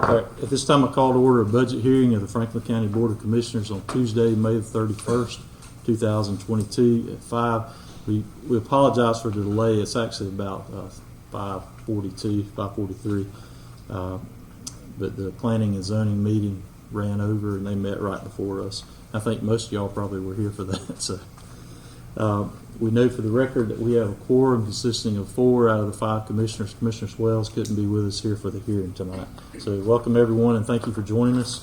All right, at this time I call to order a budget hearing of the Franklin County Board of Commissioners on Tuesday, May the 31st, 2022 at 5. We apologize for the delay. It's actually about 5:42, 5:43. But the planning and zoning meeting ran over and they met right before us. I think most of y'all probably were here for that. So we know for the record that we have a quorum consisting of 4 out of the 5 commissioners. Commissioner Swells couldn't be with us here for the hearing tonight. So welcome everyone and thank you for joining us.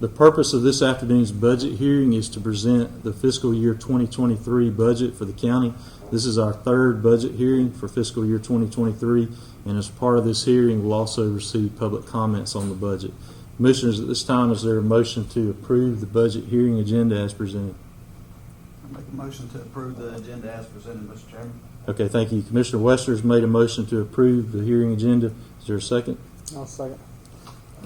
The purpose of this afternoon's budget hearing is to present the fiscal year 2023 budget for the county. This is our 3rd budget hearing for fiscal year 2023, and as part of this hearing, we'll also receive public comments on the budget. Commissioners, at this time, is there a motion to approve the budget hearing agenda as presented? I make a motion to approve the agenda as presented, Mr. Chairman. Okay, thank you. Commissioner Wester's made a motion to approve the hearing agenda. Is there a second? I'll second.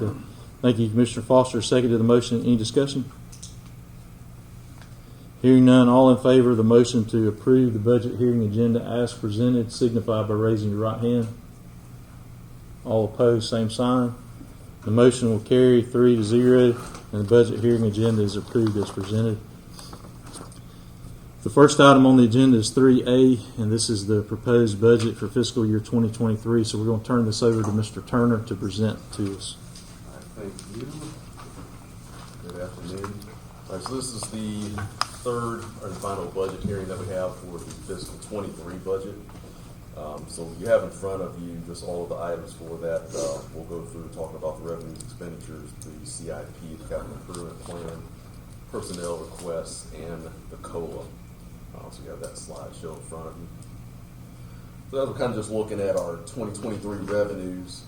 Okay. Thank you, Commissioner Foster. Second to the motion. Any discussion? Hearing none, all in favor of the motion to approve the budget hearing agenda as presented, signify by raising your right hand. All opposed, same sign. The motion will carry 3-0, and the budget hearing agenda is approved as presented. The first item on the agenda is 3A, and this is the proposed budget for fiscal year 2023. So we're going to turn this over to Mr. Turner to present to us. Thank you. Good afternoon. All right, so this is the 3rd and final budget hearing that we have for the fiscal 23 budget. So you have in front of you just all of the items for that. We'll go through talking about the revenues, expenditures, the CIP, the capital improvement plan, personnel requests, and the COLA. So you have that slide show in front of you. So as we're kind of just looking at our 2023 revenues,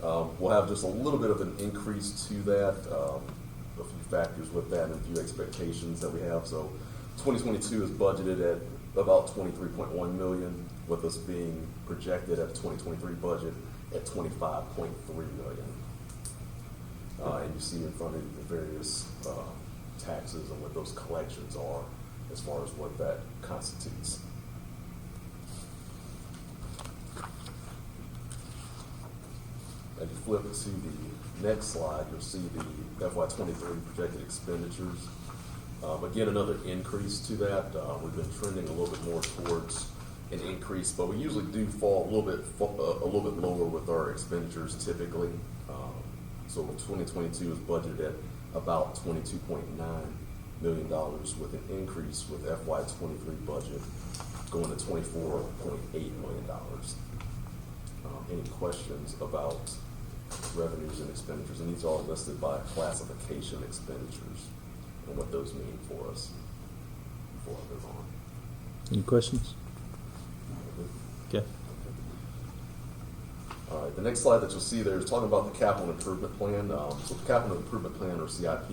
we'll have just a little bit of an increase to that, a few factors with that and a few expectations that we have. So 2022 is budgeted at about $23.1 million, with us being projected at 2023 budget at $25.3 million. And you see in front of you the various taxes and what those collections are as far as what that constitutes. As you flip to the next slide, you'll see the FY23 projected expenditures. Again, another increase to that. We've been trending a little bit more towards an increase, but we usually do fall a little bit lower with our expenditures typically. So 2022 is budgeted at about $22.9 million, with an increase with FY23 budget going to $24.8 million. Any questions about revenues and expenditures? And these are all listed by classification expenditures and what those mean for us before I move on. Any questions? Okay. All right, the next slide that you'll see there is talking about the capital improvement plan. So the capital improvement plan, or CIP,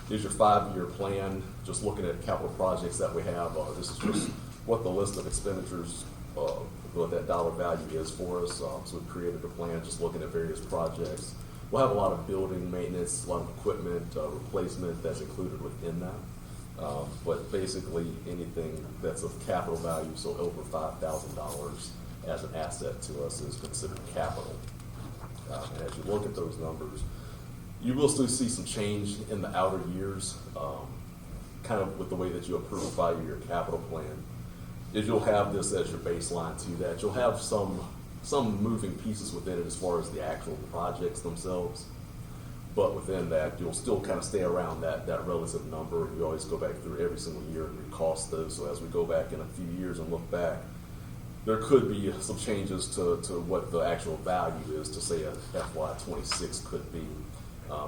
is your 5-year plan. Just looking at capital projects that we have, this is just what the list of expenditures, what that dollar value is for us. So we've created a plan just looking at various projects. We'll have a lot of building maintenance, a lot of equipment replacement that's included within that. But basically anything that's of capital value, so over $5,000 as an asset to us, is considered capital. And as you look at those numbers, you will still see some change in the outer years, kind of with the way that you approve a 5-year capital plan. Is you'll have this as your baseline to that. You'll have some moving pieces within it as far as the actual projects themselves. But within that, you'll still kind of stay around that relative number. You always go back through every single year and recost those. So as we go back in a few years and look back, there could be some changes to what the actual value is to say a FY26 could be,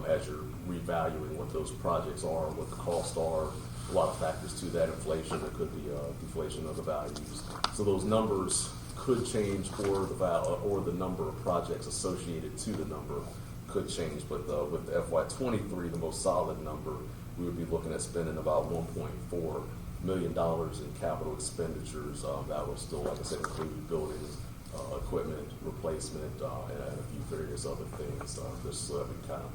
as you're revaluing what those projects are, what the costs are. A lot of factors to that. Inflation, there could be deflation of the values. So those numbers could change, or the number of projects associated to the number could change. But with the FY23, the most solid number, we would be looking at spending about $1.4 million in capital expenditures. That will still, like I said, include buildings, equipment replacement, and a few various other things, just so that we kind of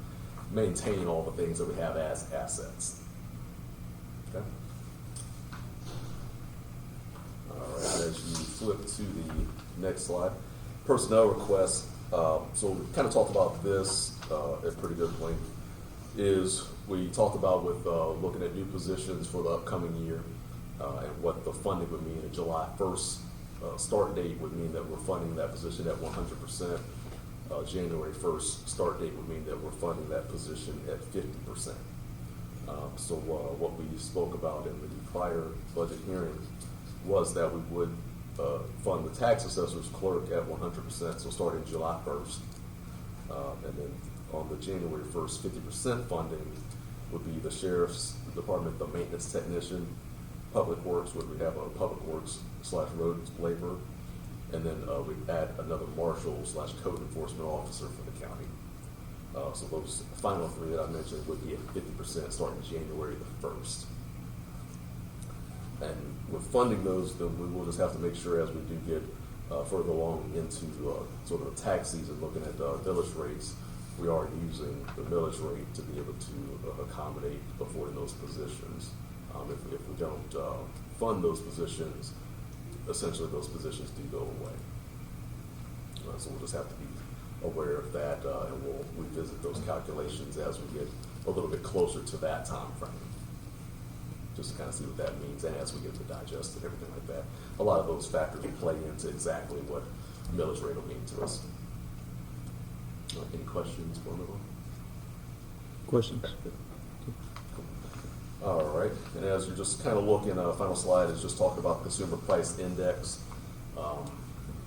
maintain all the things that we have as assets. Okay. All right, as you flip to the next slide, personnel requests. So we kind of talked about this at pretty good point, is we talked about with looking at new positions for the upcoming year and what the funding would mean. A July 1st start date would mean that we're funding that position at 100%. January 1st start date would mean that we're funding that position at 50%. So what we spoke about in the prior budget hearing was that we would fund the tax assessor's clerk at 100%, so starting July 1st. And then on the January 1st, 50% funding would be the sheriff's department, the maintenance technician, public works, would we have a public works / road labor, and then we'd add another marshal / code enforcement officer for the county. So those final three that I mentioned would be at 50% starting January the 1st. And with funding those, then we will just have to make sure as we do get further along into sort of the tax season, looking at millage rates, we are using the millage rate to be able to accommodate affording those positions. If we don't fund those positions, essentially those positions do go away. So we'll just have to be aware of that, and we'll revisit those calculations as we get a little bit closer to that time frame, just to kind of see what that means, and as we get to digest and everything like that. A lot of those factors will play into exactly what millage rate will mean to us. Any questions for me? Questions? All right, and as you're just kind of looking, final slide is just talking about the consumer price index.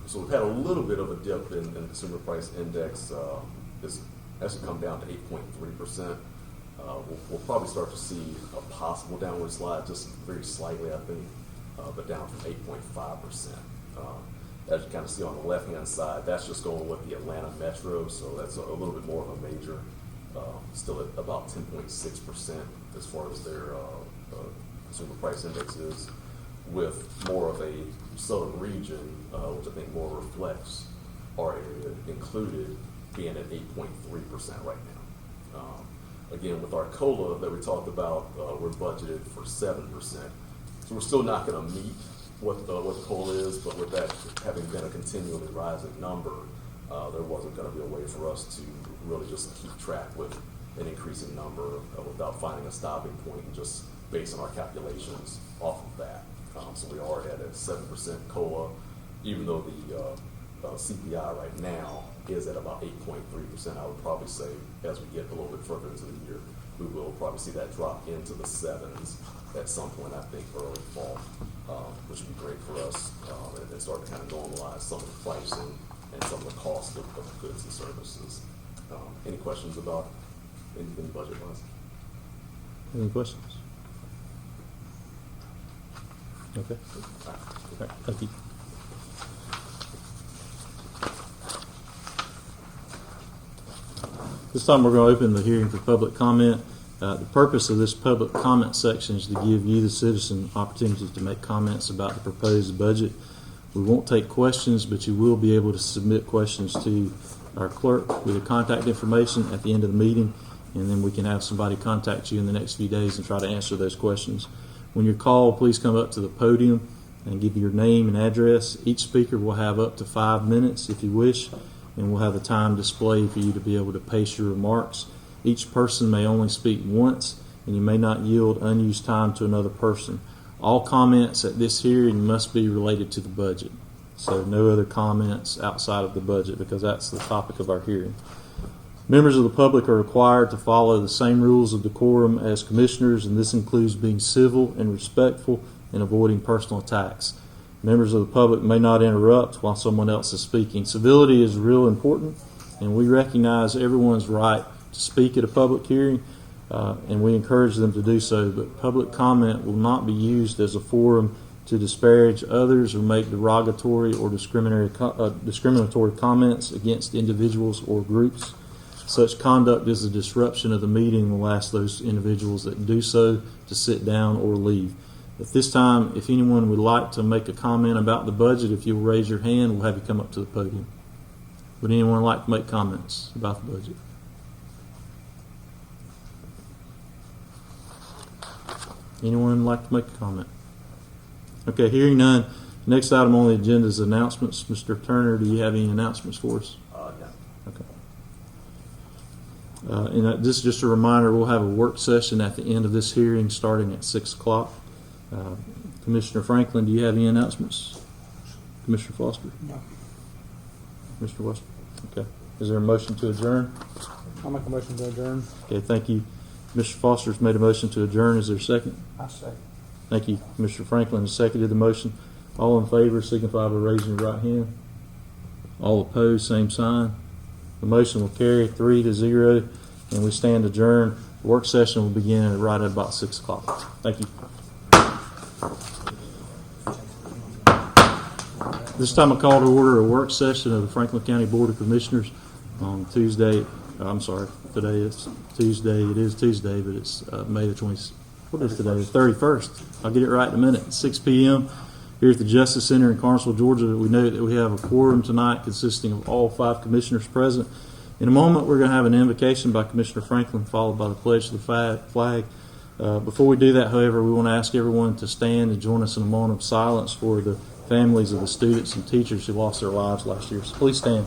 So we've had a little bit of a dip in the consumer price index. It's actually come down to 8.3%. We'll probably start to see a possible downward slide, just very slightly, I think, but down from 8.5%. As you kind of see on the left-hand side, that's just going with the Atlanta metro, so that's a little bit more of a major, still at about 10.6% as far as their consumer price index is, with more of a southern region, which I think more reflects our area included, being at 8.3% right now. Again, with our COLA that we talked about, we're budgeted for 7%. So we're still not going to meet what the COLA is, but with that having been a continually rising number, there wasn't going to be a way for us to really just keep track with an increasing number without finding a stopping point and just basing our calculations off of that. So we are at a 7% COLA, even though the CPI right now is at about 8.3%. I would probably say as we get a little bit further into the year, we will probably see that drop into the 7s at some point, I think early fall, which would be great for us, and start to kind of normalize some of the pricing and some of the cost of goods and services. Any questions about anything budget-wise? Any questions? Okay. All right. Thank you. This time we're going to open the hearing for public comment. The purpose of this public comment section is to give you, the citizen, opportunities to make comments about the proposed budget. We won't take questions, but you will be able to submit questions to our clerk with the contact information at the end of the meeting, and then we can have somebody contact you in the next few days and try to answer those questions. When you're called, please come up to the podium and give your name and address. Each speaker will have up to 5 minutes if you wish, and we'll have a time display for you to be able to pace your remarks. Each person may only speak once, and you may not yield unused time to another person. All comments at this hearing must be related to the budget. So no other comments outside of the budget, because that's the topic of our hearing. Members of the public are required to follow the same rules of decorum as commissioners, and this includes being civil and respectful and avoiding personal attacks. Members of the public may not interrupt while someone else is speaking. Civility is real important, and we recognize everyone's right to speak at a public hearing, and we encourage them to do so, but public comment will not be used as a forum to disparage others or make derogatory or discriminatory comments against individuals or groups. Such conduct is a disruption of the meeting and will ask those individuals that do so to sit down or leave. At this time, if anyone would like to make a comment about the budget, if you'll raise your hand, we'll have you come up to the podium. Would anyone like to make comments about the budget? Anyone like to make a comment? Okay, hearing none. Next item on the agenda is announcements. Mr. Turner, do you have any announcements for us? Yeah. Okay. This is just a reminder, we'll have a work session at the end of this hearing starting at 6 o'clock. Commissioner Franklin, do you have any announcements? Commissioner Foster? No. Commissioner West? Okay. Is there a motion to adjourn? I'll make a motion to adjourn. Okay, thank you. Mr. Foster's made a motion to adjourn. Is there a second? I second. Thank you. Mr. Franklin has seconded the motion. All in favor signify by raising your right hand. All opposed, same sign. The motion will carry 3-0, and we stand adjourned. The work session will begin right at about 6 o'clock. Thank you. This time I call to order a work session of the Franklin County Board of Commissioners on Tuesday. I'm sorry, today is Tuesday. It is Tuesday, but it's May the 20th. What is today? The 31st. I'll get it right in a minute. 6 p.m. here at the Justice Center in Carnesville, Georgia. We know that we have a quorum tonight consisting of all 5 commissioners present. In a moment, we're going to have an invocation by Commissioner Franklin, followed by the pledge to the flag. Before we do that, however, we want to ask everyone to stand and join us in a moment of silence for the families of the students and teachers who lost their lives last year. So please stand.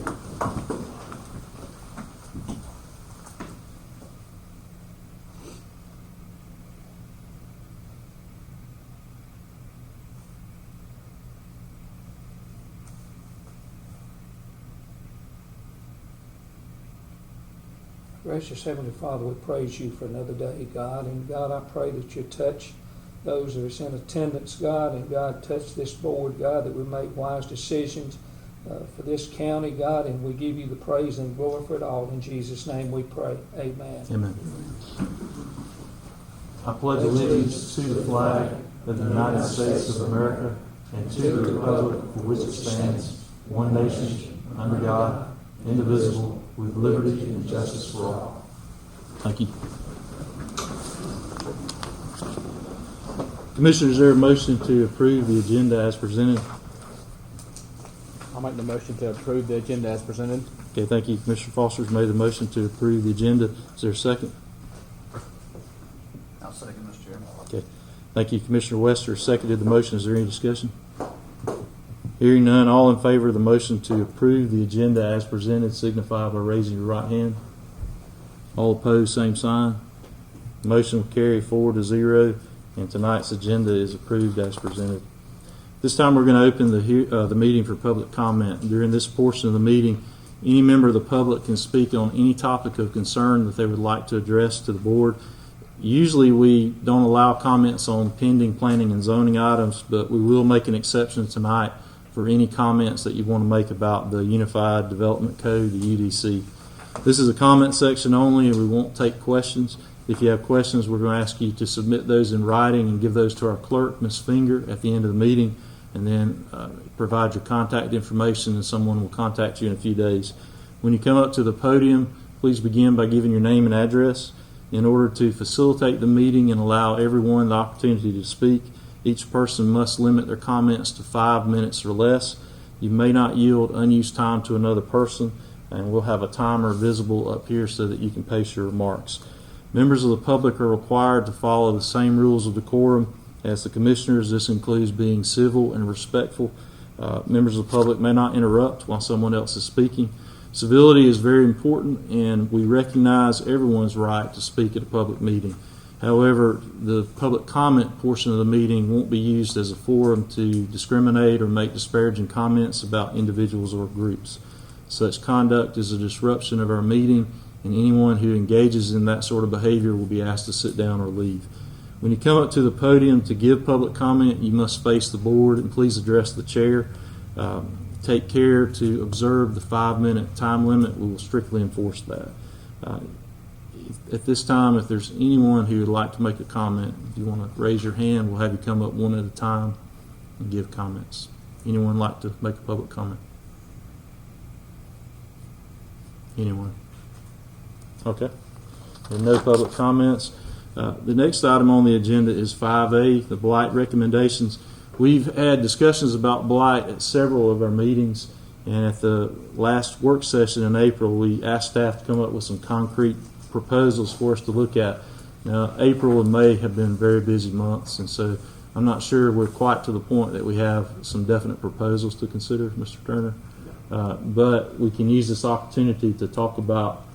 Gracious Heavenly Father, we praise you for another day, God. And God, I pray that you touch those that are in attendance, God. And God, touch this board, God, that we make wise decisions for this county, God. And we give you the praise and glory for it all. In Jesus' name we pray. Amen. Amen. I pledge allegiance to the flag of the United States of America and to the republic for which it stands, one nation, under God, indivisible, with liberty and justice for all. Thank you. Commissioners, is there a motion to approve the agenda as presented? I'll make the motion to approve the agenda as presented. Okay, thank you. Commissioner Foster's made the motion to approve the agenda. Is there a second? I'll second, Mr. Chairman. Okay. Thank you. Commissioner Wester seconded the motion. Is there any discussion? Hearing none, all in favor of the motion to approve the agenda as presented signify by raising your right hand. All opposed, same sign. The motion will carry 4-0, and tonight's agenda is approved as presented. This time we're going to open the meeting for public comment. During this portion of the meeting, any member of the public can speak on any topic of concern that they would like to address to the board. Usually we don't allow comments on pending planning and zoning items, but we will make an exception tonight for any comments that you want to make about the Unified Development Code, the UDC. This is a comment section only, and we won't take questions. If you have questions, we're going to ask you to submit those in writing and give those to our clerk, Ms. Finger, at the end of the meeting, and then provide your contact information, and someone will contact you in a few days. When you come up to the podium, please begin by giving your name and address. In order to facilitate the meeting and allow everyone the opportunity to speak, each person must limit their comments to 5 minutes or less. You may not yield unused time to another person, and we'll have a timer visible up here so that you can pace your remarks. Members of the public are required to follow the same rules of decorum as the commissioners. This includes being civil and respectful. Members of the public may not interrupt while someone else is speaking. Civility is very important, and we recognize everyone's right to speak at a public meeting. However, the public comment portion of the meeting won't be used as a forum to discriminate or make disparaging comments about individuals or groups. Such conduct is a disruption of our meeting, and anyone who engages in that sort of behavior will be asked to sit down or leave. When you come up to the podium to give public comment, you must face the board and please address the chair. Take care to observe the 5-minute time limit. We will strictly enforce that. At this time, if there's anyone who would like to make a comment, if you want to raise your hand, we'll have you come up one at a time and give comments. Anyone like to make a public comment? Anyone? Okay. There are no public comments. The next item on the agenda is 5A, the blight recommendations. We've had discussions about blight at several of our meetings, and at the last work session in April, we asked staff to come up with some concrete proposals for us to look at. Now, April and May have been very busy months, and so I'm not sure we're quite to the point that we have some definite proposals to consider, Mr. Turner. But we can use this opportunity to talk about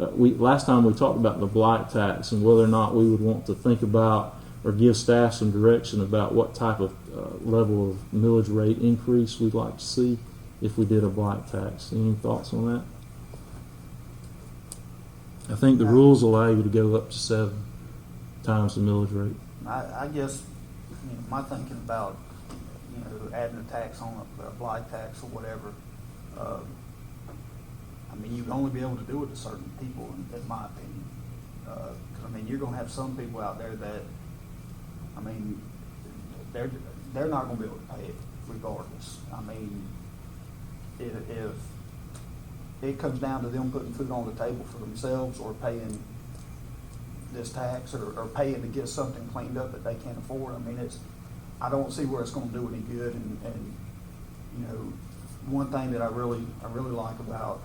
last time we talked about the blight tax and whether or not we would want to think about or give staff some direction about what type of level of millage rate increase we'd like to see if we did a blight tax. Any thoughts on that? I think the rules allow you to go up to 7 times the millage rate. I guess, my thinking about, adding a tax on a blight tax or whatever, you can only be able to do it to certain people, in my opinion. 'Cause you're gonna have some people out there that, they're not gonna be able to pay it regardless. If it comes down to them putting food on the table for themselves or paying this tax or paying to get something cleaned up that they can't afford, I don't see where it's gonna do any good. And one thing that I really like about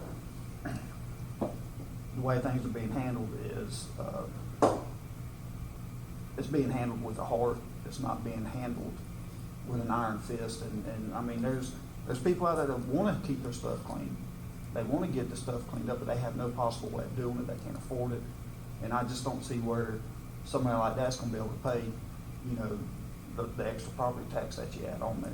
the way things are being handled is it's being handled with a heart. It's not being handled with an iron fist. And there's people out there that want to keep their stuff clean. They want to get the stuff cleaned up, but they have no possible way of doing it. They can't afford it. And I just don't see where somebody like that's going to be able to pay, the extra property tax that you add on there.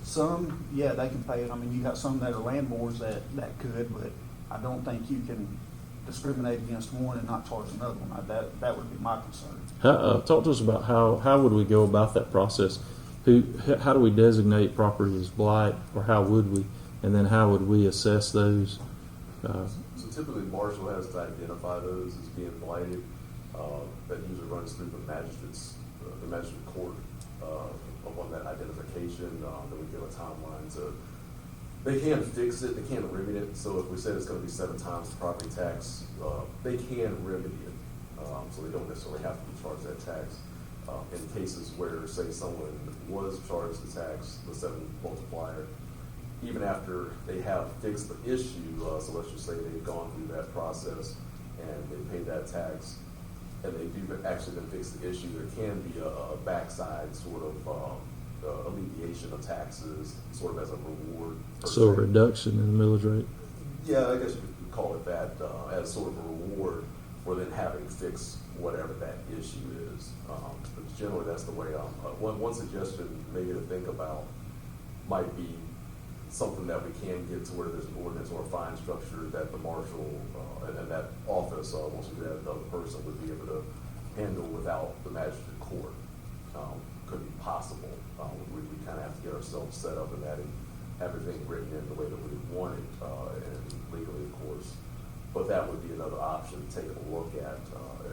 Some, yeah, they can pay it. You got some that are landlords that could, but I don't think you can discriminate against one and not charge another one. That would be my concern. Talk to us about how would we go about that process? How do we designate property as blight, or how would we? And then how would we assess those? So typically, marshal has to identify those as being blighted. That usually runs through the magistrate court upon that identification. Then we give a timeline to. They can fix it. They can remedy it. So if we said it's going to be 7 times the property tax, they can remedy it. So they don't necessarily have to be charged that tax. In cases where, say, someone was charged the tax, the 7 multiplier, even after they have fixed the issue, so let's just say they've gone through that process and they paid that tax, and they do actually then fix the issue, there can be a backside sort of alleviation of taxes, sort of as a reward. So a reduction in the millage rate? Yeah, I guess you could call it that, as sort of a reward for then having fixed whatever that issue is. But generally, that's the way. One suggestion maybe to think about might be something that we can get to where there's an ordinance or a fine structure that the marshal and that office, once we do that, the other person would be able to handle without the magistrate court. Could be possible. We kind of have to get ourselves set up in that and have everything written in the way that we want it, and legally, of course. But that would be another option to take a look at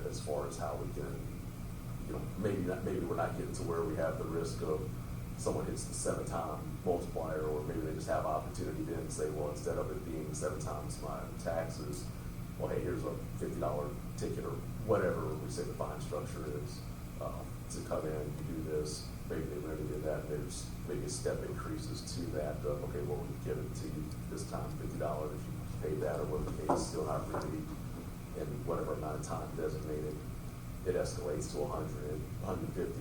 as far as how we can, maybe we're not getting to where we have the risk of someone hits the 7-time multiplier, or maybe they just have opportunity then to say, well, instead of it being 7 times my taxes, well, hey, here's a $50 ticket or whatever we say the fine structure is, to come in, you do this, maybe they remedy that, and there's maybe a step increases to that, okay, well, we give it to you this time, $50, if you pay that, or whatever the case, still not remedied in whatever amount of time designated, it escalates to 100, 150,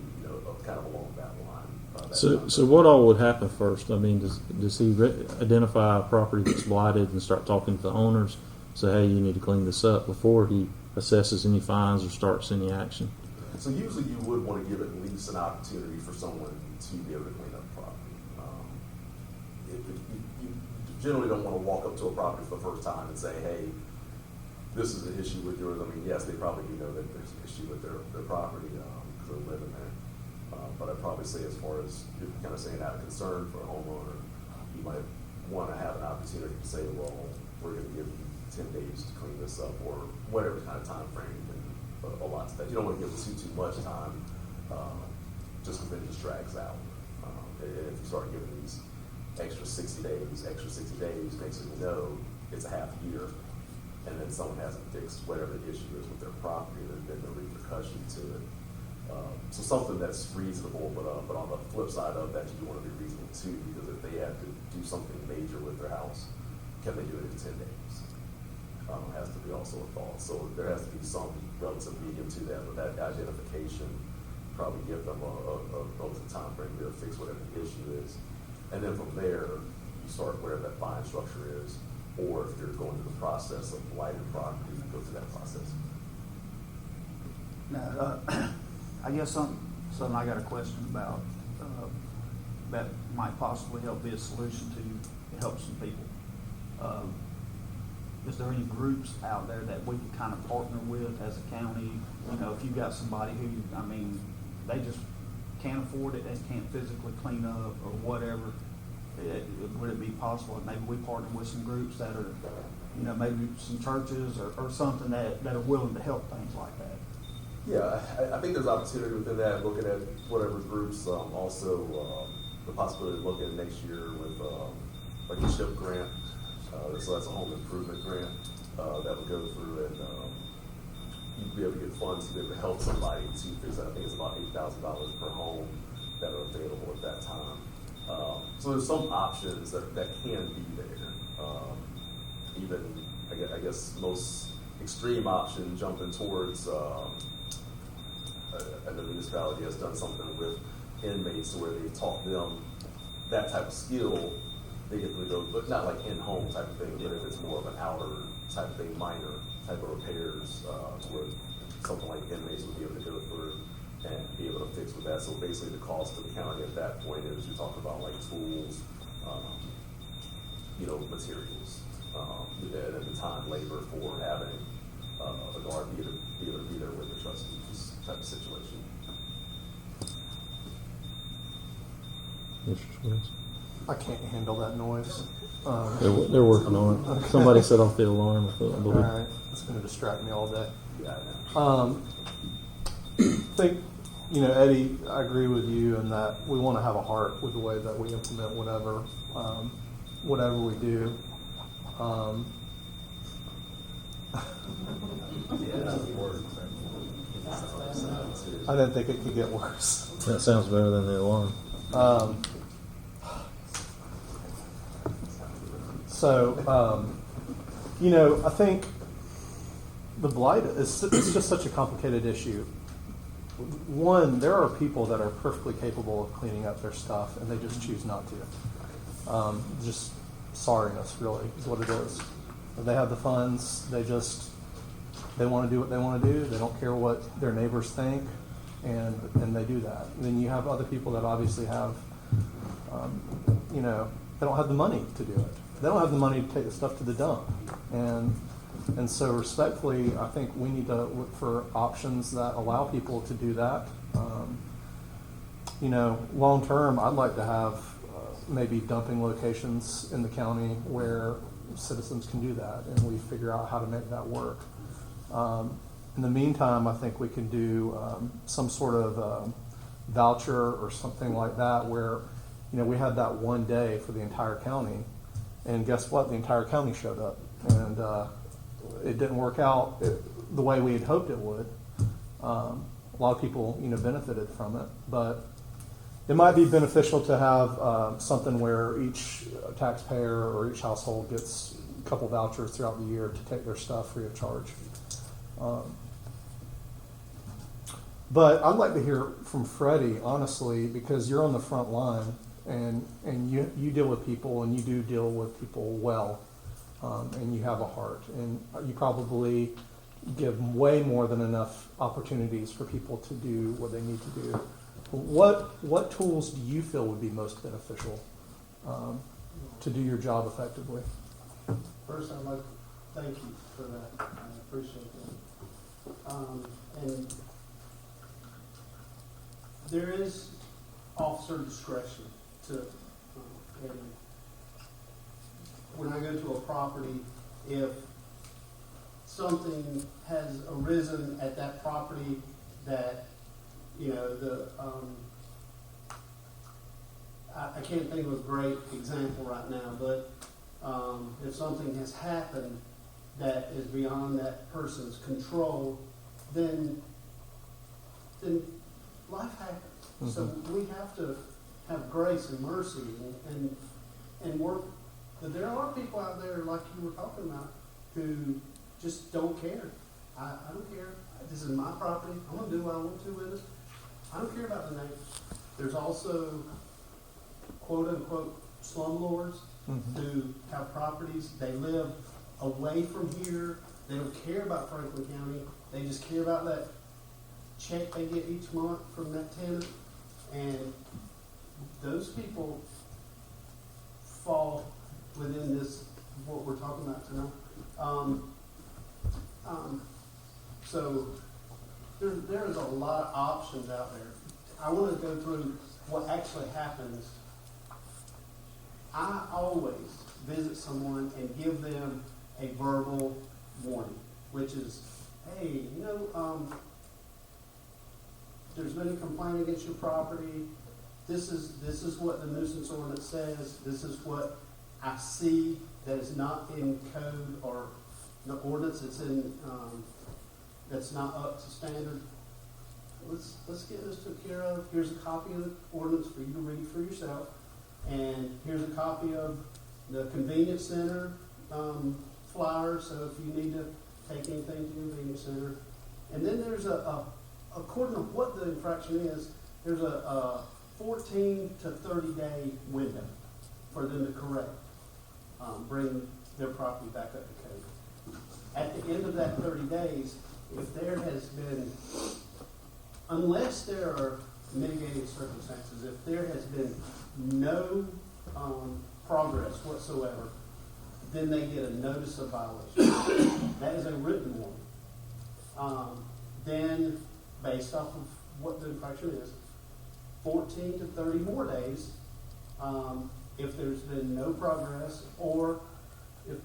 kind of along that line. So what all would happen first? Does he identify a property that's blighted and start talking to the owners, say, hey, you need to clean this up, before he assesses any fines or starts any action? So usually you would want to give at least an opportunity for someone to be able to clean up the property. You generally don't want to walk up to a property for the first time and say, hey, this is an issue with yours. Yes, they probably do know that there's an issue with their property because they're living there. But I'd probably say, as far as you're kind of saying out of concern for a homeowner, you might want to have an opportunity to say, well, we're going to give you 10 days to clean this up, or whatever kind of time frame you can allot to that. You don't want to give too much time, just because it just drags out. If you start giving these extra 60 days, next thing you know, it's a half year, and then someone hasn't fixed whatever the issue is with their property, there's been no repercussion to it. So something that's reasonable, but on the flip side of that, you want to be reasonable too, because if they have to do something major with their house, can they do it in 10 days? Has to be also a thought. So there has to be some relative medium to that, but that identification probably give them a relative time frame to fix whatever the issue is. And then from there, you start wherever that fine structure is. or if you're going through the process of blighted property, you go through that process. Now, I guess something I got a question about, that might possibly help be a solution to help some people. Is there any groups out there that we could kind of partner with as a county? You know, if you got somebody who, I mean, they just can't afford it, they can't physically clean up or whatever, would it be possible that maybe we partner with some groups that are, you know, maybe some churches or something that are willing to help things like that? Yeah, I think there's opportunity within that, looking at whatever groups, also the possibility of looking at next year with like a SHIP grant. So that's a home improvement grant that would go through, and you'd be able to get funds to be able to help somebody. So I think it's about $8,000 per home that are available at that time. So there's some options that can be there. Even I guess most extreme option, jumping towards and the municipality has done something with inmates where they taught them that type of skill. They get to go, but not like in-home type of thing, but if it's more of an outer type of thing, minor type of repairs, where something like inmates would be able to go through and be able to fix with that. So basically the cost to the county at that point is, you're talking about like tools, you know, materials, and at the time labor for having a guard be able to be there with the trustees type of situation. Mr. Swiss? I can't handle that noise. They're working on it. Somebody set off the alarm, I All believe. right, it's going to distract me all day. Yeah, I know. I think, you know, Eddie, I agree with you in that we want to have a heart with the way that we implement whatever we do. I didn't think it could get worse. That sounds better than the alarm. You know, I think the blight it's just such a complicated issue. One, there are people that are perfectly capable of cleaning up their stuff, and they just choose not to. Just sorriness, really, is what it is. They have the funds. They want to do what they want to do. They don't care what their neighbors think, and they do that. And then you have other people that obviously have, you know, they don't have the money to do it. They don't have the money to take the stuff to the dump, and so respectfully, I think we need to look for options that allow people to do that. You know, long term, I'd like to have maybe dumping locations in the county where citizens can do that, and we figure out how to make that work. In the meantime, I think we can do some sort of voucher or something like that where, you know, we had that one day for the entire county, and guess what? The entire county showed up, and it didn't work out the way we had hoped it would. A lot of people, you know, benefited from it, but it might be beneficial to have something where each taxpayer or each household gets a couple vouchers throughout the year to take their stuff free of charge. But I'd like to hear from Freddie, honestly, because you're on the front line, and you deal with people, and you do deal with people well, and you have a heart, and you probably give way more than enough opportunities for people to do what they need to do. What tools do you feel would be most beneficial to do your job effectively? First, I'd like to thank you for that. I appreciate that. And there is officer discretion to, and when I go to a property, if something has arisen at that property that, you know, I can't think of a great example right now, but if something has happened that is beyond that person's control, then life happens. Mm-hmm. So we have to have grace and mercy and work. But there are people out there, like you were talking about, who just don't care. I don't care. This is my property. I'm going to do what I want to with it. I don't care about the neighbors. There's also, quote unquote, slumlords who have properties, they live away from here, they don't care about Franklin County, they just care about that check they get each month from that tenant, and those people fall within this, what we're talking about tonight. So there is a lot of options out there. I want to go through what actually happens. I always visit someone and give them a verbal warning, which is, hey, there's been a complaint against your property. This is what the nuisance ordinance says. This is what I see that is not in code or the ordinance that's in that's not up to standard. Let's get this took care of. Here's a copy of the ordinance for you to read for yourself, and here's a copy of the convenience center flyer. So if you need to take anything to the convenience center, and then there's according to what the infraction is, there's a 14 to 30 day window for them to correct, bring their property back up to code. At the end of that 30 days, if there has been, unless there are mitigating circumstances, if there has been no progress whatsoever, then they get a notice of violation. That is a written warning. Then, based off of what the infraction is, 14 to 30 more days, if there's been no progress, or if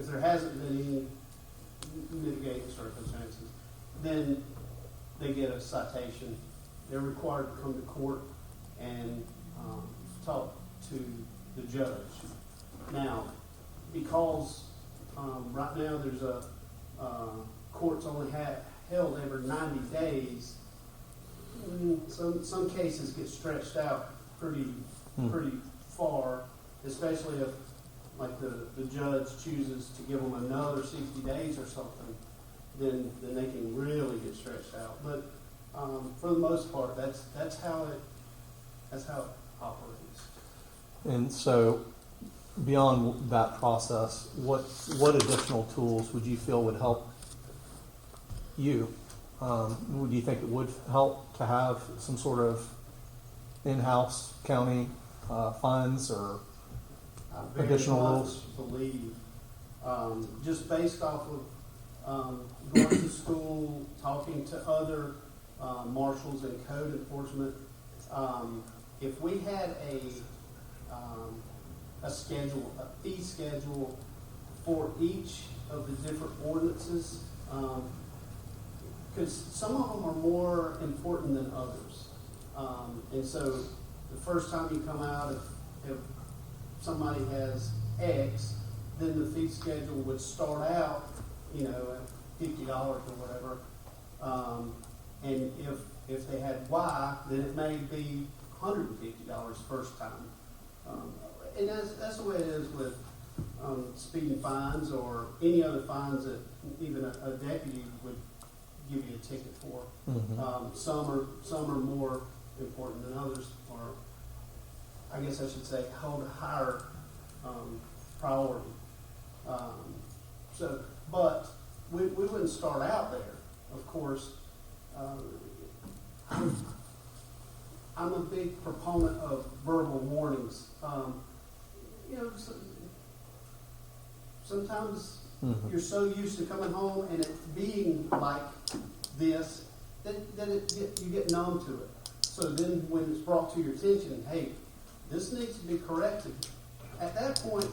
there hasn't been any mitigating circumstances, then they get a citation. They're required to come to court and talk to the judge. Now, because right now there's courts only held every 90 days, some cases get stretched out pretty far, especially if like the judge chooses to give them another 60 days or something, then they can really get stretched out. But for the most part, that's how it operates. And so, beyond that process, what additional tools would you feel would help you? Would you think it would help to have some sort of in-house county funds or additional rules? I believe, just based off of going to school, talking to other marshals and code enforcement, if we had a schedule, a fee schedule for each of the different ordinances, because some of them are more important than others. And so the first time you come out, if somebody has X, then the fee schedule would start out, at $50 or whatever. And if they had Y, then it may be $150 first time. And that's the way it is with speeding fines or any other fines that even a deputy would give you a ticket for. Mm-hmm. Some are more important than others, or I guess I should say hold a higher priority. But we wouldn't start out there. Of course, I'm a big proponent of verbal warnings. Sometimes you're so used to coming home and it being like this that you get numb to it. So then when it's brought to your attention, hey, this needs to be corrected, at that point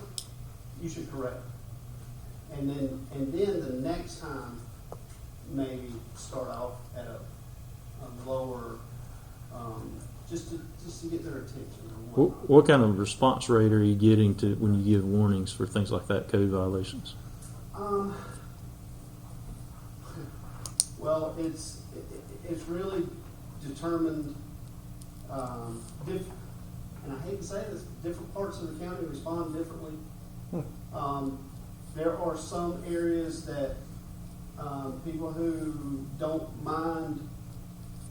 you should correct it. And then the next time maybe start off at a lower, just to get their attention. Or What kind of response rate are you getting to when you give warnings for things like that, code violations? Well, it's really determined, and I hate to say this, different parts of the county respond differently. There are some areas that people who don't mind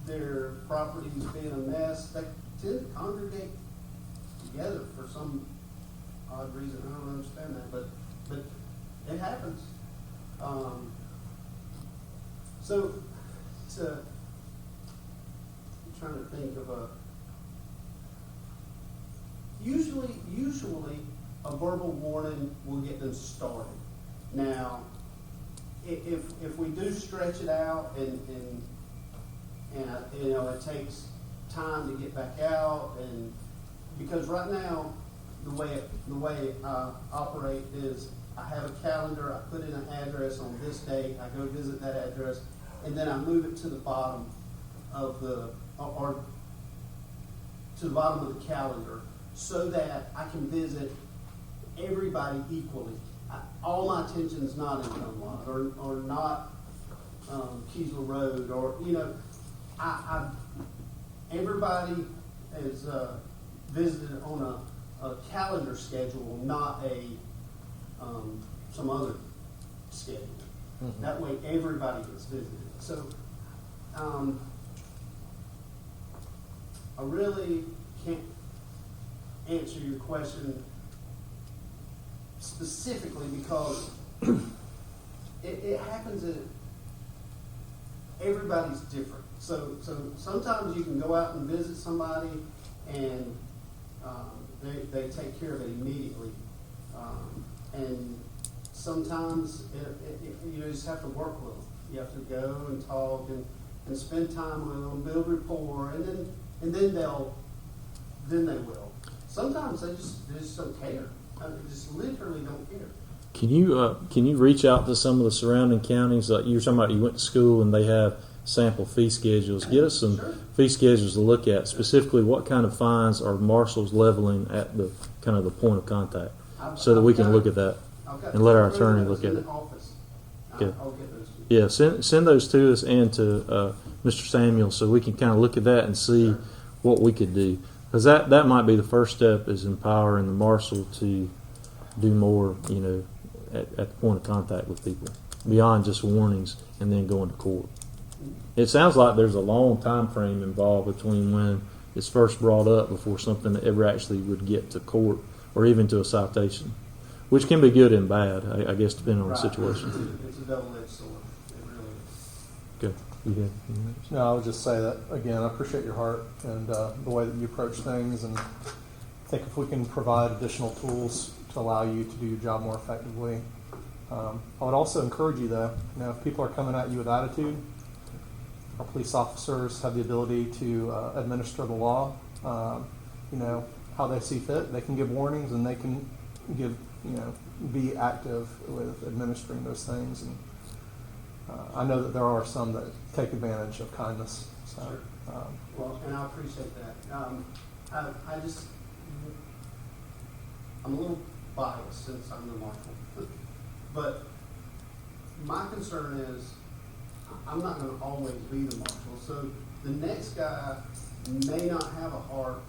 their properties being a mess, they tend to congregate together for some odd reason. I don't understand that, but it happens. So I'm trying to think of usually a verbal warning will get them started. Now, if we do stretch it out and you know, it takes time to get back out, and because right now the way I operate is I have a calendar, I put in an address on this date, I go visit that address, and then I move it to the bottom of the the calendar so that I can visit everybody equally. All my attention is not in Dunlop or not Keysville Road, or you know, everybody is visited on a calendar schedule, not a some other schedule. Mm-hmm. That way, everybody gets visited. So, I really can't answer your question specifically because it happens that everybody's different. So sometimes you can go out and visit somebody and they take care of it immediately. And sometimes you just have to work with them. You have to go and talk and spend time with them, build rapport, and then they will. Sometimes they just don't care. They just literally don't care. Can you reach out to some of the surrounding counties? Like you were talking about, you went to school and they have sample fee schedules. Get us some fee schedules to look at. Specifically, what kind of fines are marshals leveling at the kind of the point of contact, so that we can look at that and let our attorney look at it. Okay. I'll get those to you. Yeah, send those to us and to Mr. Samuel, so we can kind of look at that and see what we could do. Because that might be the first step, is empowering the marshal to do more, you know, at the point of contact with people, beyond just warnings and then going to court. It sounds like there's a long time frame involved between when it's first brought up before something ever actually would get to court or even to a citation, which can be good and bad, I guess, depending on the situation. It's a double-edged sword. It really is. Good. You had No, I would just say that, again, I appreciate your heart and the way that you approach things, and I think if we can provide additional tools to allow you to do your job more effectively. I would also encourage you, though, you know, if people are coming at you with attitude, our police officers have the ability to administer the law, you know, how they see fit. They can give warnings, and they can give, you know, be active with administering those things. And I know that there are some that take advantage of kindness. So, Sure. Well, and I appreciate that. I'm a little biased since I'm the marshal, but my concern is I'm not going to always be the marshal. So the next guy may not have a heart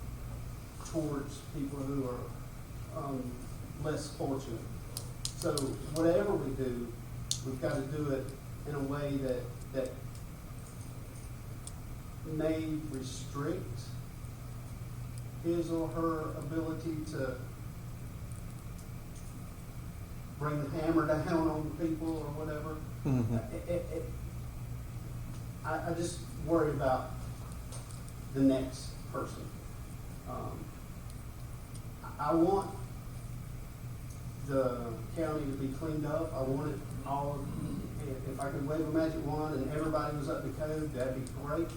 towards people who are less fortunate. So whatever we do, we've got to do it in a way that may restrict his or her ability to bring the hammer down on people or whatever. mm-hmm. I just worry about the next person. I want the county to be cleaned up. I want it all. If I could wave a magic wand and everybody was up to code, that'd be great.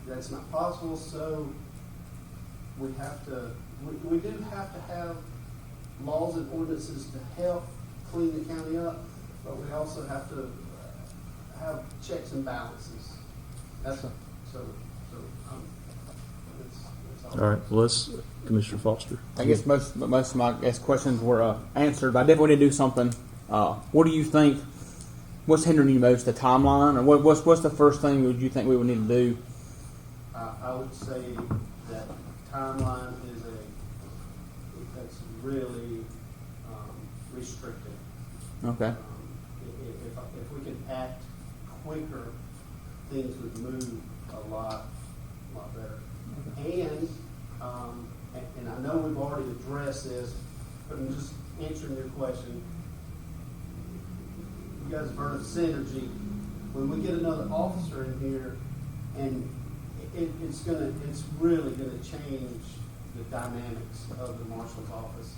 That's not possible, so we have to. We do have to have laws and ordinances to help clean the county up, but we also have to have checks and balances. That's so. All right. Well, let's Commissioner Foster. I guess most of my questions were answered, but I definitely need to do something. What do you think? What's hindering you most? The timeline, or what's the first thing would you think we would need to do? I would say that timeline is that's really restricted. Okay. If we could act quicker, things would move a lot better. and I know we've already addressed this, but I'm just answering your question. You guys have heard of synergy. When we get another officer in here, and it's really gonna change the dynamics of the marshal's office.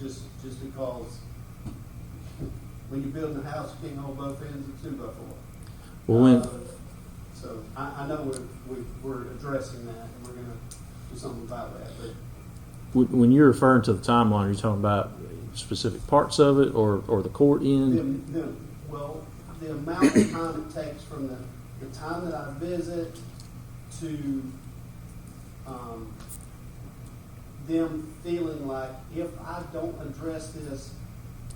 Just because when you're building a house, you can't hold both ends of 2x4. Well, when, So I know we're addressing that, and we're gonna do something about that, but when you're referring to the timeline, are you talking about specific parts of it or the court end? the amount of time it takes from the time that I visit to them feeling like if I don't address this,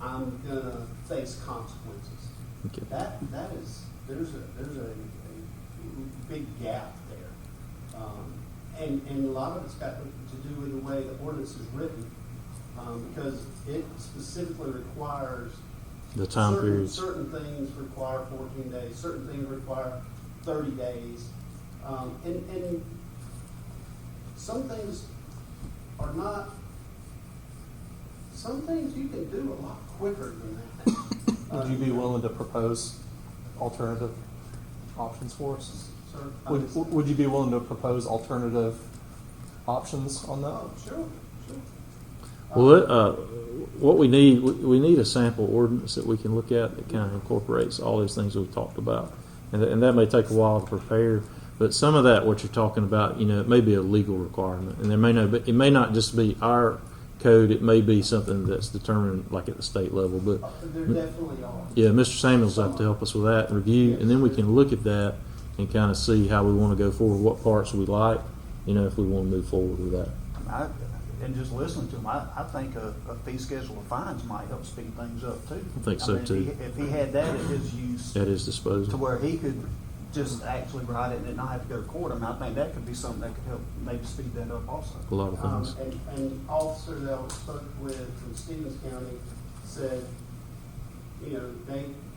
I'm gonna face consequences. Okay. There's a big gap there, and a lot of it's got to do with the way the ordinance is written, because it specifically requires The time periods. Certain things require 14 days. Certain things require 30 days, and some things are not. Some things you can do a lot quicker than that. Would you be willing to propose alternative options for us? Sir, Would you be willing to propose alternative options on that? oh, sure. Well, what we need a sample ordinance that we can look at that kind of incorporates all these things we've talked about, and that may take a while to prepare. But some of that, what you're talking about, it may be a legal requirement, and it may not just be our code. It may be something that's determined like at the state level. But There definitely are. yeah, Mr. Samuels will have to help us with that and review, and then we can look at that and kind of see how we want to go forward, what parts we like, if we want to move forward with that. And just listening to him, I think a fee schedule of fines might help speed things up too. I think so, too. If he had that at his use, At his to disposal. where he could just actually write it and not have to go to court, I think that could be something that could help maybe speed that up also. A lot of things. And officer that I spoke with from Stevens County said,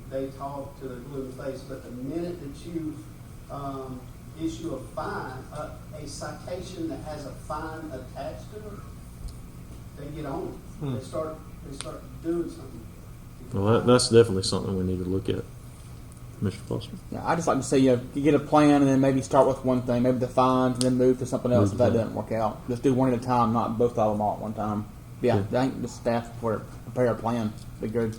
they talk to their blue face, but the minute that you issue a fine, a citation that has a fine attached to it, they get on it. They start doing something. Well, that's definitely something we need to look at, Mr. Foster. Yeah, I just like to say, you get a plan and then maybe start with one thing, maybe the fines, and then move to something else if that doesn't work out. Just do one at a time, not both of them all at one time. Yeah, I think the staff prepare a plan. Be good.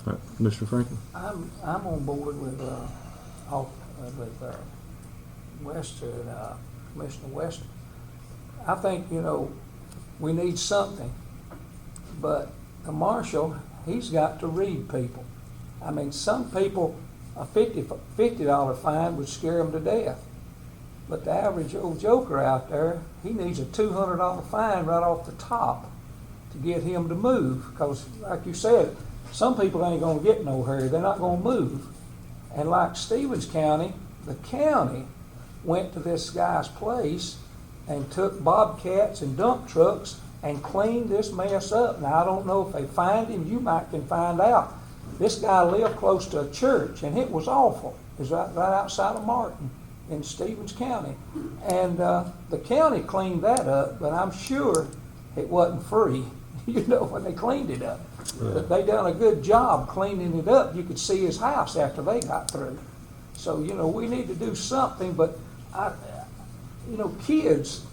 All right, Mr. Franklin. I'm on board with Wester, Commissioner Wester. I think we need something, but the marshal, he's got to read people. I mean, some people, a $50 fine would scare them to death, but the average old joker out there, he needs a $200 fine right off the top to get him to move. Because, like you said, some people ain't going to get no hurry. They're not going to move. And like Stevens County, the county went to this guy's place and took bobcats and dump trucks and cleaned this mess up. Now, I don't know if they find him. You might can find out. This guy lived close to a church, and it was awful. It was right outside of Martin in Stevens County. And the county cleaned that up, but I'm sure it wasn't free, when they cleaned it up. But they done a good job cleaning it up. You could see his house after they got through. So, we need to do something, but kids,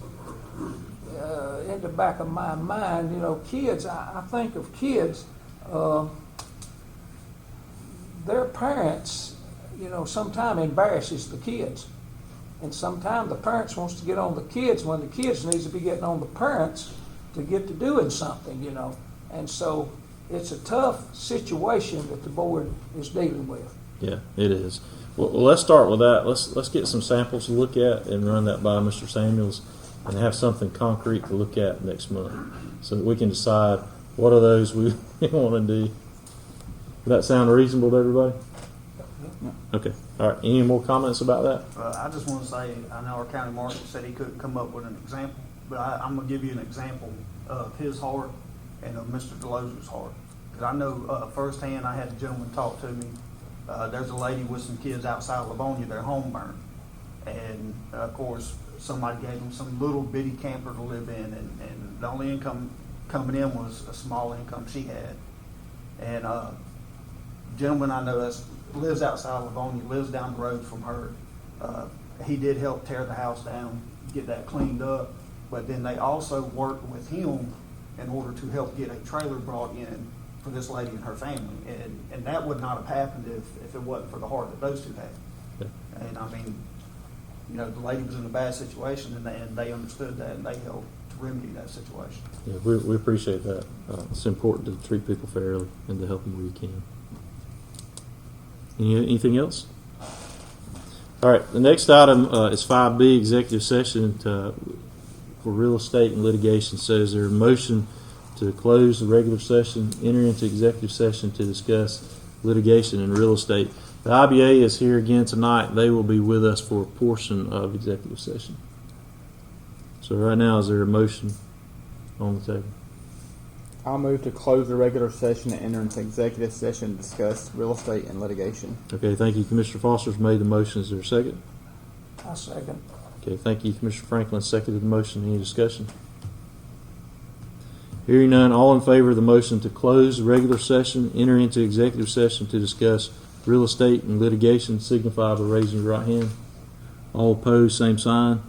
in the back of my mind, kids, I think of kids, their parents, sometimes embarrasses the kids. And sometimes the parents wants to get on the kids when the kids needs to be getting on the parents to get to doing something, And so it's a tough situation that the board is dealing with. Yeah, it is. Well, let's start with that. Let's get some samples to look at and run that by Mr. Samuels and have something concrete to look at next month so that we can decide what of those we want to do. Does that sound reasonable to everybody? Okay. All right. Any more comments about that? I just want to say, I know our county marshal said he couldn't come up with an example, but I'm going to give you an example of his heart and of Mr. Delozer's heart. Because I know firsthand, I had a gentleman talk to me. There's a lady with some kids outside of Livonia, their home burned. And, of course, somebody gave them some little bitty camper to live in, and the only income coming in was a small income she had. And gentleman I know that's lives outside Livonia, lives down the road from her. He did help tear the house down, get that cleaned up, but then they also worked with him in order to help get a trailer brought in for this lady and her family. And that would not have happened if it wasn't for the heart that those two had. Yeah. And I mean, you know, the lady was in a bad situation, and they understood that, and they helped to remedy that situation. Yeah, we appreciate that. It's important to treat people fairly and to help them where you can. Anything else? All right, the next item is 5B, executive session for real estate and litigation. So is there a motion to close the regular session, enter into executive session to discuss litigation and real estate? The IBA is here again tonight. They will be with us for a portion of executive session. So right now, is there a motion on the table? I'll move to close the regular session and enter into executive session to discuss real estate and litigation. Okay, thank you. Commissioner Foster's made the motion. Is there a second? I second. Okay, thank you. Commissioner Franklin seconded the motion. Any discussion? Hearing none, all in favor of the motion to close the regular session, enter into executive session to discuss real estate and litigation, signify by raising your right hand. All opposed, same sign.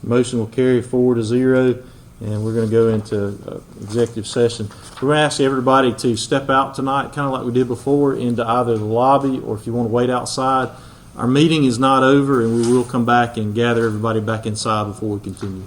Motion will carry 4-0, and we're going to go into executive session. We're going to ask everybody to step out tonight, kind of like we did before, into either the lobby or if you want to wait outside. Our meeting is not over, and we will come back and gather everybody back inside before we continue.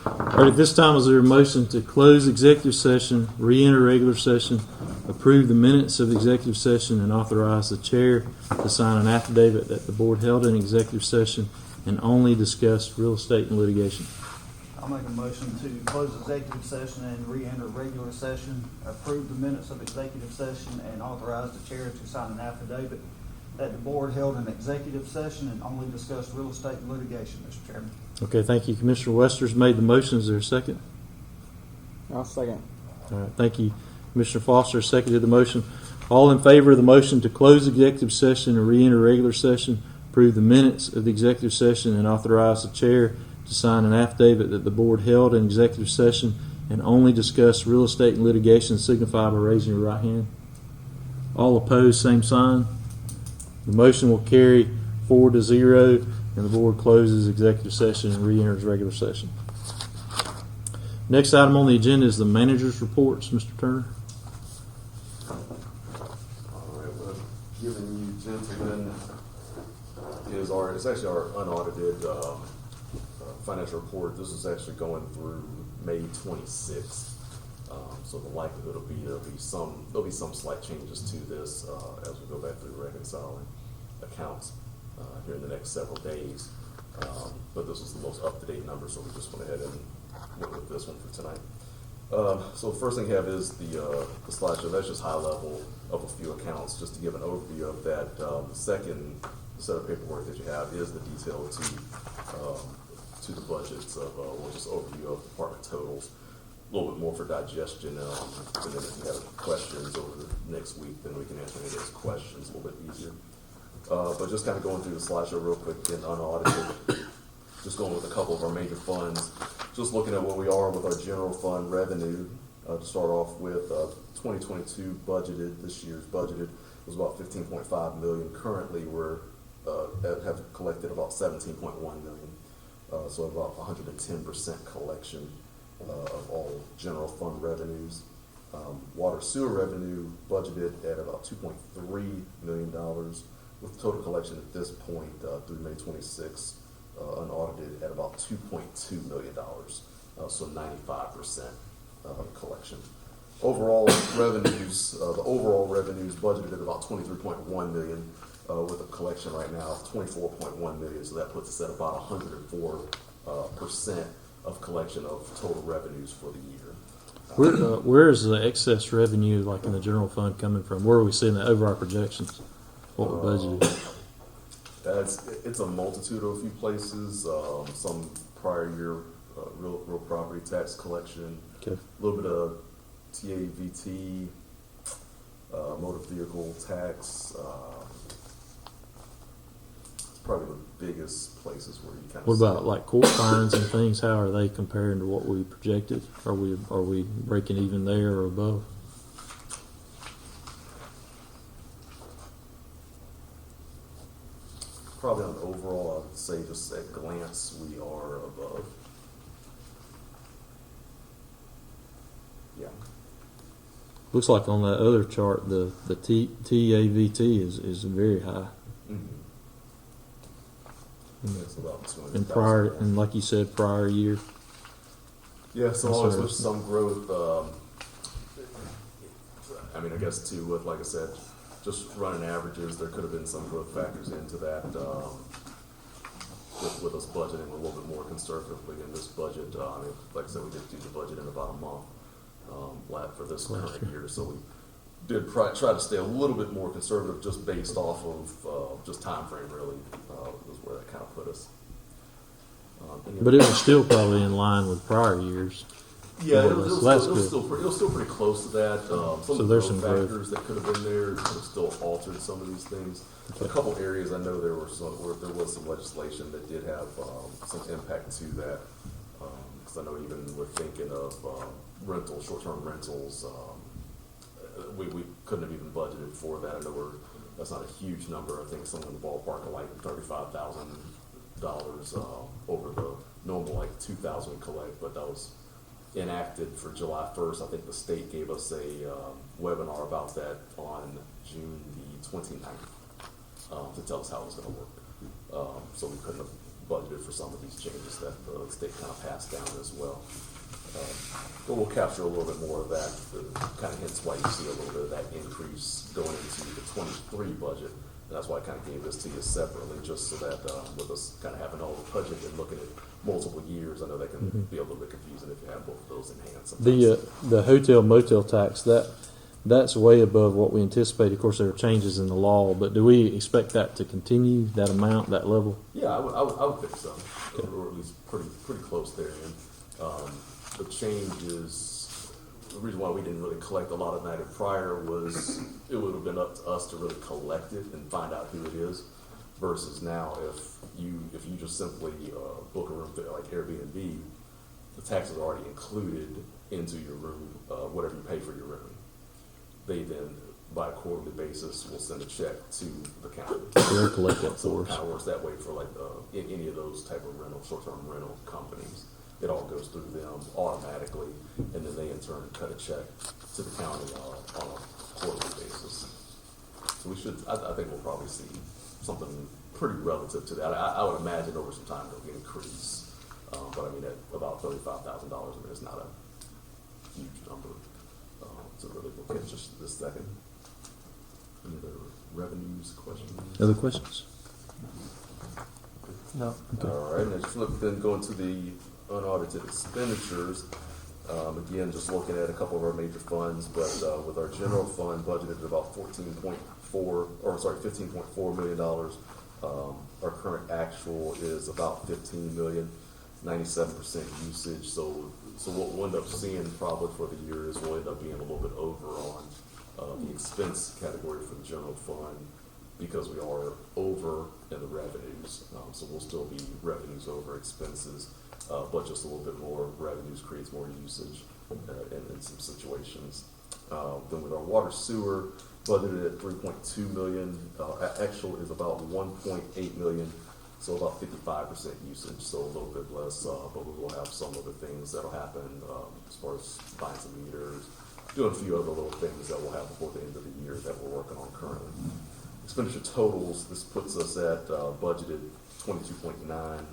All right, at this time, is there a motion to close executive session, re-enter regular session, approve the minutes of the executive session, and authorize the chair to sign an affidavit that the board held an executive session and only discussed real estate and litigation? I'll make a motion to close executive session and re-enter regular session, approve the minutes of executive session, and authorize the chair to sign an affidavit that the board held an executive session and only discussed real estate and litigation, Mr. Chairman. Okay, thank you. Commissioner Wester's made the motion. Is there a second? I'll second. All right, thank you. Commissioner Foster seconded the motion. All in favor of the motion to close executive session and re-enter regular session, approve the minutes of the executive session, and authorize the chair to sign an affidavit that the board held an executive session and only discussed real estate and litigation, signify by raising your right hand. All opposed, same sign. The motion will carry 4-0, and the board closes executive session and re-enters regular session. Next item on the agenda is the manager's reports. Mr. Turner. All right, what I've given you, gentlemen, it's actually our unaudited financial report. This is actually going through May 26th. So the likelihood will be there'll be some slight changes to this as we go back through reconciling accounts here in the next several days. But this is the most up-to-date number, so we just went ahead and went with this one for tonight. So the first thing we have is the slideshow. That's just high level of a few accounts, just to give an overview of that. The second set of paperwork that you have is the detail to the budgets of or just overview of department totals. A little bit more for digestion, and then if you have questions over the next week, then we can answer any of those questions a little bit easier. But just kind of going through the slideshow real quick and unaudited, just going with a couple of our major funds, just looking at where we are with our general fund revenue. To start off with, 2022 budgeted, this year's budgeted was about $15.5 million. Currently, we're have collected about $17.1 million, so about 110% collection of all general fund revenues. Water sewer revenue budgeted at about $2.3 million, with total collection at this point through May 26th, unaudited at about $2.2 million, so 95% collection. Overall revenues, the overall revenues budgeted at about $23.1 million, with a collection right now of $24.1 million, so that puts us at about 104% of collection of total revenues for the year. Where is the excess revenue, like in the general fund, coming from? Where are we seeing that over our projections? What we budgeted? It's a multitude of a few places. Some prior year real property tax collection, Okay. a little bit of TAVT, motor vehicle tax. Probably biggest places where you kind of. What about like court fines and things? How are they comparing to what we projected? Are we breaking even there or above? Probably on the overall, I would say just at glance, we are above. Yeah. Looks like on that other chart, the TAVT is very high. Mm-hmm. It's about $200,000. And prior, and like you said, prior year. Yeah, so That's always right. with some growth. I mean, I guess too, with like I said, just running averages, there could have been some growth factors into that. With us budgeting a little bit more conservatively in this budget. I mean, like I said, we did do the budget in about a month for this current year, so we did try to stay a little bit more conservative, just based off of just time frame. Really, was where that kind of put us. But it was still probably in line with prior years. Yeah, More it or was, less. it was That's still pretty close to that. Some So of the there's growth some growth. factors that could have been there could have still altered some of these things. A couple areas I know there was some legislation that did have some impact to that. Because I know even with thinking of short-term rentals, we couldn't have even budgeted for that. I know that's not a huge number. I think somewhere in the ballpark of like $35,000 over the normal like $2,000 we collect, but that was enacted for July 1st. I think the state gave us a webinar about that on June the 29th to tell us how it was going to work. So we couldn't have budgeted for some of these changes that the state kind of passed down as well. But we'll capture a little bit more of that, kind of hence why you see a little bit of that increase going into the 23 budget. And that's why I kind of gave this to you separately, just so that with us kind of having all the budget and looking at multiple years, I know that can be a little bit confusing if you have both of those in hand sometimes. The hotel motel tax, that's way above what we anticipated. Of course, there are changes in the law, but do we expect that to continue, that amount, that level? Yeah, I would think so, or at least pretty close there. And the change is the reason why we didn't really collect a lot of that prior was it would have been up to us to really collect it and find out who it is. Versus now, if you just simply book a room like Airbnb, the tax is already included into your room, whatever you pay for your room. They then, by a quarterly basis, will send a check to the county. They'll collect that So for it us. kind of works that way for like any of those type of short-term rental companies. It all goes through them automatically, and then they in turn cut a check to the county on a quarterly basis. So we should, I think we'll probably see something pretty relative to that. I would imagine over some time it'll increase, but I mean at about $35,000, I mean it's not a huge number to really look at just this second. Any other revenues questions? Other questions? No. All right, and just then going to the unaudited expenditures. Again, just looking at a couple of our major funds, but with our general fund budgeted at about $15.4 million. Our current actual is about $15 million, 97% usage. So what we'll end up seeing probably for the year is we'll end up being a little bit over on the expense category for the general fund because we are over in the revenues. So we'll still be revenues over expenses, but just a little bit more revenues creates more usage in some situations. Then with our water sewer, budgeted at $3.2 million. Actual is about $1.8 million, so about 55% usage, so a little bit less, but we will have some other things that'll happen as far as buying some meters, doing a few other little things that we'll have before the end of the year that we're working on currently. Expenditure totals, this puts us at budgeted 22.9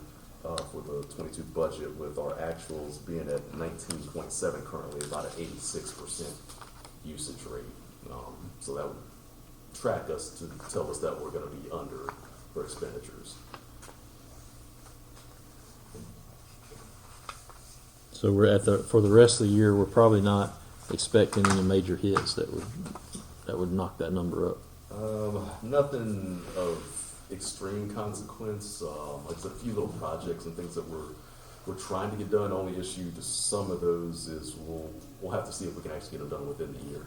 for the 22 budget, with our actuals being at 19.7 currently, about an 86% usage rate. So that would track us to tell us that we're going to be under for expenditures. So we're for the rest of the year, we're probably not expecting any major hits that would knock that number up. Nothing of extreme consequence. It's a few little projects and things that we're trying to get done. Only issue to some of those is we'll have to see if we can actually get them done within the year.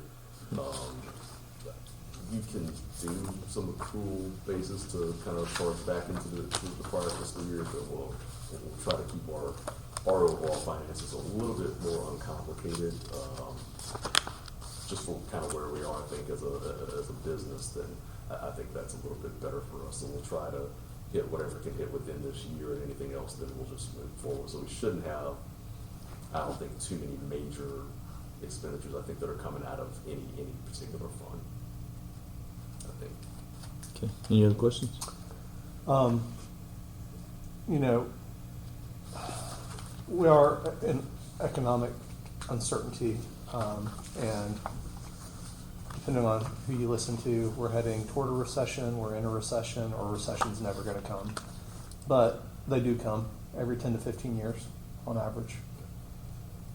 you can do some accrual basis to kind of charge back into the prior fiscal year, but we'll try to keep our overall finances a little bit more uncomplicated, just for kind of where we are, I think, as a business. Then I think that's a little bit better for us. So we'll try to hit whatever can hit within this year, and anything else, then we'll just move forward. So we shouldn't have, I don't think, too many major expenditures, I think, that are coming out of any particular fund, I think. Okay. Any other questions? You know, we are in economic uncertainty, and depending on who you listen to, we're heading toward a recession, we're in a recession, or a recession's never going to come. But they do come every 10 to 15 years on average.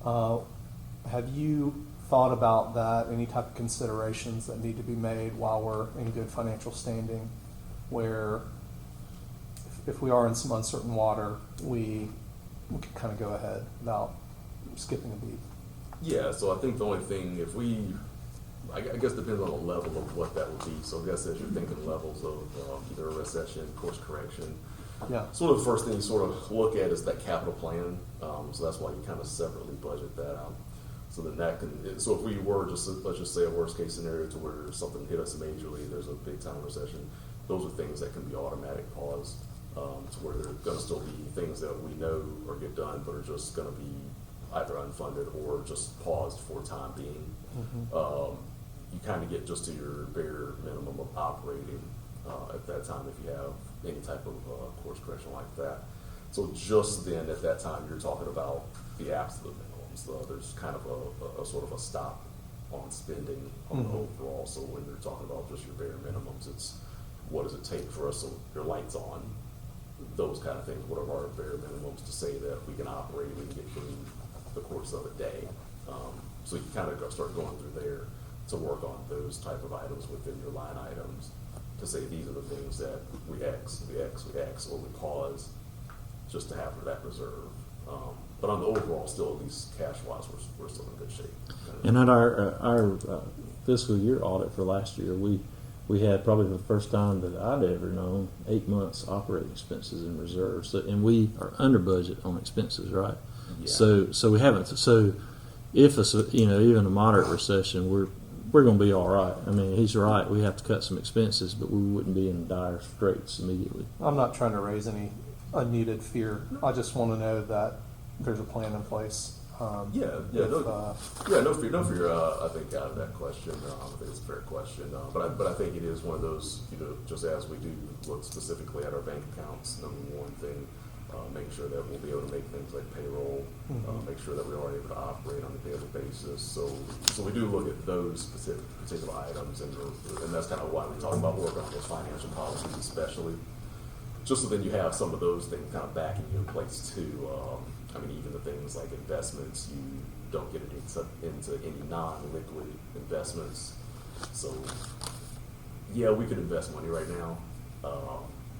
Have you thought about that, any type of considerations that need to be made while we're in good financial standing, where if we are in some uncertain water, we can kind of go ahead without skipping a beat? Yeah, so I think the only thing, if we, I guess depends on the level of what that would be. So I guess as you're thinking levels of either a recession, course correction, Yeah. sort of the first thing you sort of look at is that capital plan. So that's why you kind of separately budget that out. So then that can, so if we were just, let's just say a worst case scenario to where something hit us majorly, there's a big time recession, those are things that can be automatic paused, to where there are going to still be things that we know or get done, but are just going to be either unfunded or just paused for time being. You kind of get just to your bare minimum of operating at that time if you have any type of course correction like that. So just then at that time you're talking about the absolute minimums. There's kind of a sort of a stop on spending on the overall. So when you're talking about just your bare minimums, it's what does it take for us, so your lights on, those kind of things. What are our bare minimums to say that we can operate, we can get through the course of a day. So you kind of start going through there to work on those type of items within your line items to say these are the things that we X, or we pause just to have for that reserve. But on the overall, still at least cash-wise, we're still in good shape. And at our fiscal year audit for last year, we had probably the first time that I'd ever known 8 months operating expenses in reserve. So, and we are under budget on expenses, right? Yeah. So we haven't. So if even a moderate recession, we're going to be all right. I mean, he's right. We have to cut some expenses, but we wouldn't be in dire straits immediately. I'm not trying to raise any unneeded fear. I just want to know that there's a plan in place. No fear. I think out of that question, I think it's a fair question. But I think it is one of those, just as we do look specifically at our bank accounts. Number one thing, making sure that we'll be able to make things like payroll, make sure that we are able to operate on a daily basis. So we do look at those particular items, and that's kind of why we talk about working on those financial policies, especially. Just so then you have some of those things kind of backing you in place too. I mean, even the things like investments, you don't get it into any non-liquid investments. So, yeah, we could invest money right now,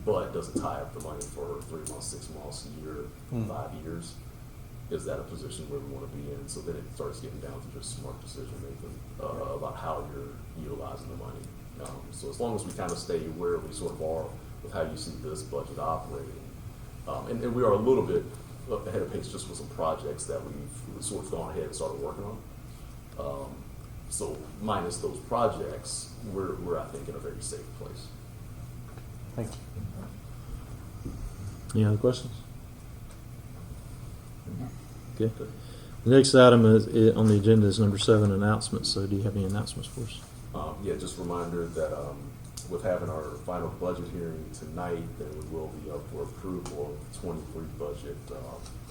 but does it tie up the money for 3 months, 6 months, a year, 5 years? Is that a position where we want to be in? So then it starts getting down to just smart decision making about how you're utilizing the money. So as long as we kind of stay where we sort of are with how you see this budget operating, and we are a little bit ahead of pace just with some projects that we've sort of gone ahead and started working on. So minus those projects, we're I think in a very safe place. Thank you. Any other questions? Okay. The next item on the agenda is number 7, announcements. So do you have any announcements for us? Just a reminder that with having our final budget hearing tonight, then we will be up for approval of the 23 budget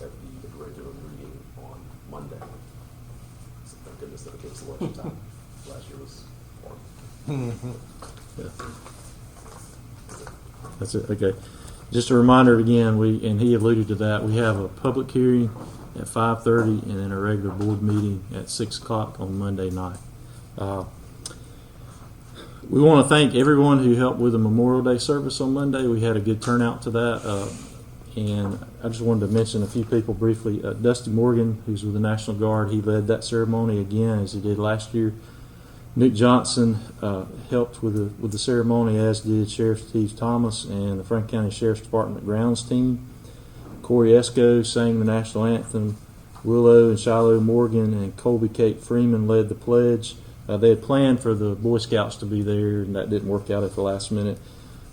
at the regular meeting on Monday. So thank goodness that it takes election time. Last year was hard. Yeah. That's it. Okay. Just a reminder again, and he alluded to that, we have a public hearing at 5:30 and then a regular board meeting at 6 o'clock on Monday night. We want to thank everyone who helped with the Memorial Day service on Monday. We had a good turnout to that. And I just wanted to mention a few people briefly. Dusty Morgan, who's with the National Guard, he led that ceremony again as he did last year. Nick Johnson helped with the ceremony, as did Sheriff Steve Thomas and the Franklin County Sheriff's Department grounds team. Corey Esco sang the national anthem. Willow and Shiloh Morgan and Colby Kate Freeman led the pledge. They had planned for the Boy Scouts to be there, and that didn't work out at the last minute.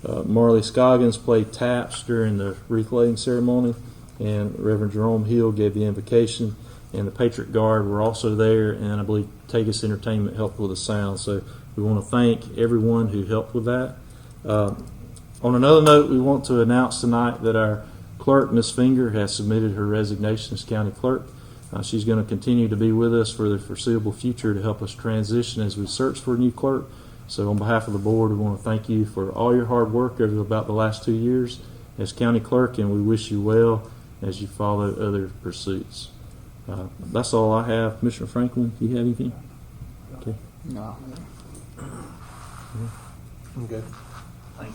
Marley Scoggins played taps during the wreath-laying ceremony, and Reverend Jerome Hill gave the invocation. And the Patriot Guard were also there, and I believe Tagus Entertainment helped with the sound. So we want to thank everyone who helped with that. On another note, we want to announce tonight that our clerk, Ms. Finger, has submitted her resignation as county clerk. She's going to continue to be with us for the foreseeable future to help us transition as we search for a new clerk. So on behalf of the board, we want to thank you for all your hard work over about the last 2 years as county clerk, and we wish you well as you follow other pursuits. That's all I have. Commissioner Franklin, do you have anything? Okay. No. I'm good. Thank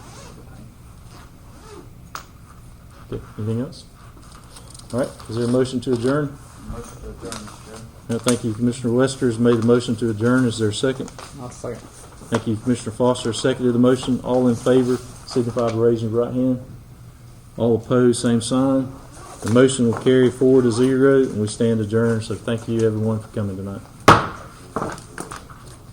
you. Okay. Anything else? All right. Is there a motion to adjourn? Motion to adjourn, Mr. Chairman. Thank you. Commissioner Wester has made the motion to adjourn. Is there a second? I'll second. Thank you. Commissioner Foster seconded the motion. All in favor, signify by raising your right hand. All opposed, same sign. The motion will carry 4-0, and we stand adjourned. So thank you, everyone, for coming tonight.